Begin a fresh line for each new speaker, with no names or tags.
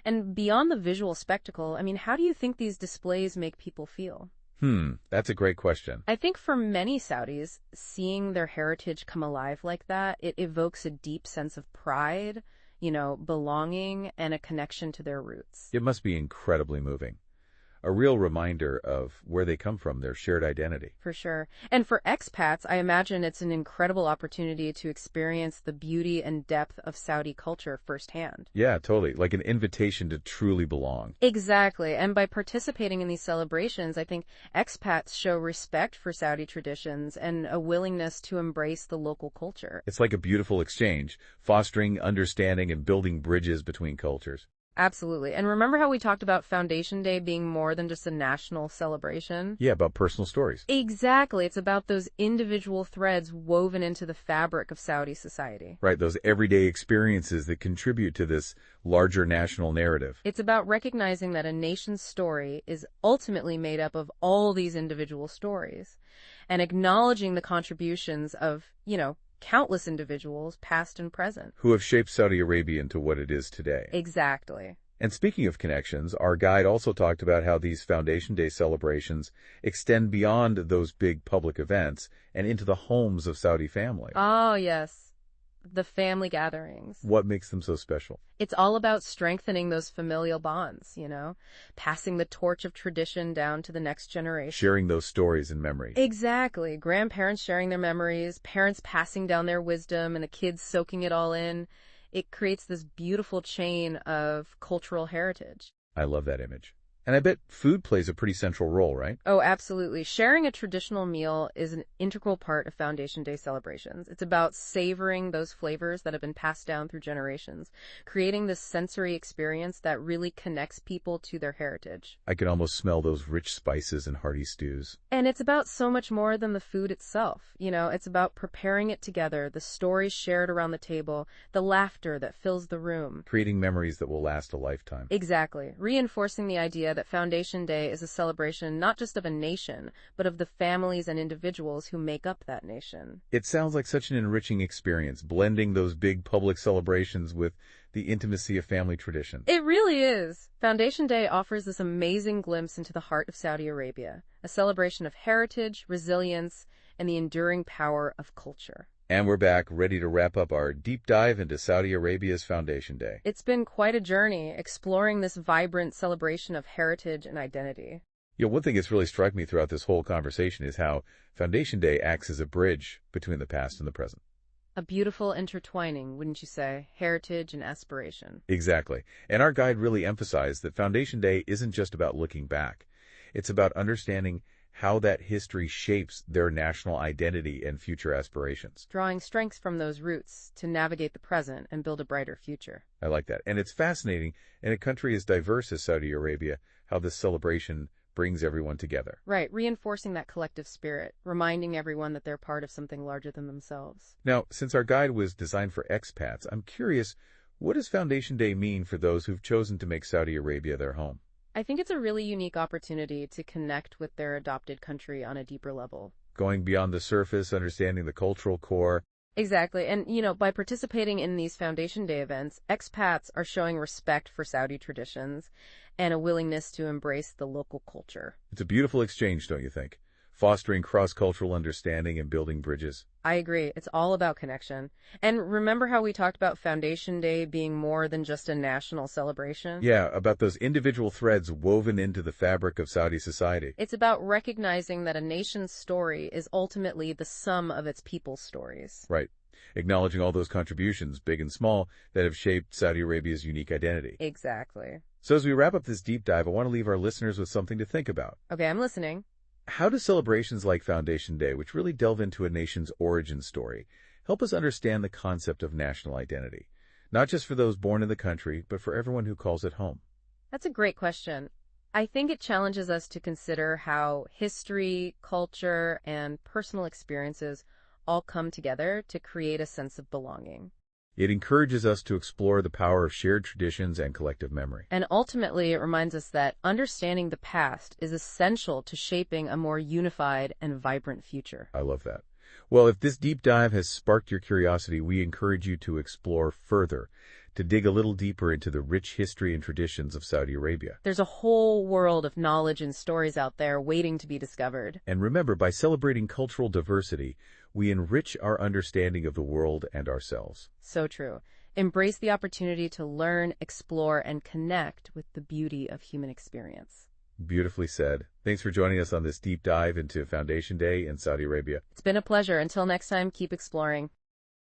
And beyond the visual spectacle, I mean, how do you think these displays make people feel?
That's a great question.
I think for many Saudis, seeing their heritage come alive like that, it evokes a deep sense of pride, belonging, and a connection to their roots.
It must be incredibly moving. A real reminder of where they come from, their shared identity.
For sure. And for expats, I imagine it's an incredible opportunity to experience the beauty and depth of Saudi culture firsthand.
Yeah, totally. Like an invitation to truly belong.
Exactly. And by participating in these celebrations, I think expats show respect for Saudi traditions and a willingness to embrace the local culture.
It's like a beautiful exchange, fostering understanding and building bridges between cultures.
Absolutely. And remember how we talked about Foundation Day being more than just a national celebration?
Yeah, about personal stories.
Exactly. It's about those individual threads woven into the fabric of Saudi society.
Right, those everyday experiences that contribute to this larger national narrative.
It's about recognizing that a nation's story is ultimately made up of all these individual stories and acknowledging the contributions of, countless individuals, past and present,
who have shaped Saudi Arabia into what it is today.
Exactly.
And speaking of connections, our guide also talked about how these Foundation Day celebrations extend beyond those big public events and into the homes of Saudi families.
Oh, yes. The family gatherings.
What makes them so special?
It's all about strengthening those familial bonds, passing the torch of tradition down to the next generation.
Sharing those stories and memories.
Exactly. Grandparents sharing their memories, parents passing down their wisdom, and the kids soaking it all in. It creates this beautiful chain of cultural heritage.
I love that image. And I bet food plays a pretty central role, right?
Oh, absolutely. Sharing a traditional meal is an integral part of Foundation Day celebrations. It's about savoring those flavors that have been passed down through generations, creating this sensory experience that really connects people to their heritage.
I can almost smell those rich spices and hearty stews.
And it's about so much more than the food itself. It's about preparing it together, the stories shared around the table, the laughter that fills the room.
Creating memories that will last a lifetime.
Exactly. Reinforcing the idea that Foundation Day is a celebration not just of a nation, but of the families and individuals who make up that nation.
It sounds like such an enriching experience, blending those big public celebrations with the intimacy of family tradition.
It really is. Foundation Day offers this amazing glimpse into the heart of Saudi Arabia, a celebration of heritage, resilience, and the enduring power of culture.
And we're back, ready to wrap up our deep dive into Saudi Arabia's Foundation Day.
It's been quite a journey, exploring this vibrant celebration of heritage and identity.
One thing that's really struck me throughout this whole conversation is how Foundation Day acts as a bridge between the past and the present.
A beautiful intertwining, wouldn't you say? Heritage and aspiration.
Exactly. And our guide really emphasized that Foundation Day isn't just about looking back. It's about understanding how that history shapes their national identity and future aspirations.
Drawing strengths from those roots to navigate the present and build a brighter future.
I like that. And it's fascinating, in a country as diverse as Saudi Arabia, how this celebration brings everyone together.
Right, reinforcing that collective spirit, reminding everyone that they're part of something larger than themselves.
Now, since our guide was designed for expats, I'm curious, what does Foundation Day mean for those who've chosen to make Saudi Arabia their home?
I think it's a really unique opportunity to connect with their adopted country on a deeper level.
Going beyond the surface, understanding the cultural core.
Exactly. And, by participating in these Foundation Day events, expats are showing respect for Saudi traditions and a willingness to embrace the local culture.
It's a beautiful exchange, don't you think? Fostering cross-cultural understanding and building bridges.
I agree. It's all about connection. And remember how we talked about Foundation Day being more than just a national celebration?
Yeah, about those individual threads woven into the fabric of Saudi society.
It's about recognizing that a nation's story is ultimately the sum of its people's stories.
Right. Acknowledging all those contributions, big and small, that have shaped Saudi Arabia's unique identity.
Exactly.
So as we wrap up this deep dive, I want to leave our listeners with something to think about.
Okay, I'm listening.
How do celebrations like Foundation Day, which really delve into a nation's origin story, help us understand the concept of national identity? Not just for those born in the country, but for everyone who calls it home.
That's a great question. I think it challenges us to consider how history, culture, and personal experiences all come together to create a sense of belonging.
It encourages us to explore the power of shared traditions and collective memory.
And ultimately, it reminds us that understanding the past is essential to shaping a more unified and vibrant future.
I love that. Well, if this deep dive has sparked your curiosity, we encourage you to explore further. to dig a little deeper into the rich history and traditions of Saudi Arabia.
There's a whole world of knowledge and stories out there waiting to be discovered.
And remember, by celebrating cultural diversity, we enrich our understanding of the world and ourselves.
So true. Embrace the opportunity to learn, explore, and connect with the beauty of human experience.
Beautifully said. Thanks for joining us on this deep dive into Foundation Day in Saudi Arabia.
It's been a pleasure. Until next time, keep exploring.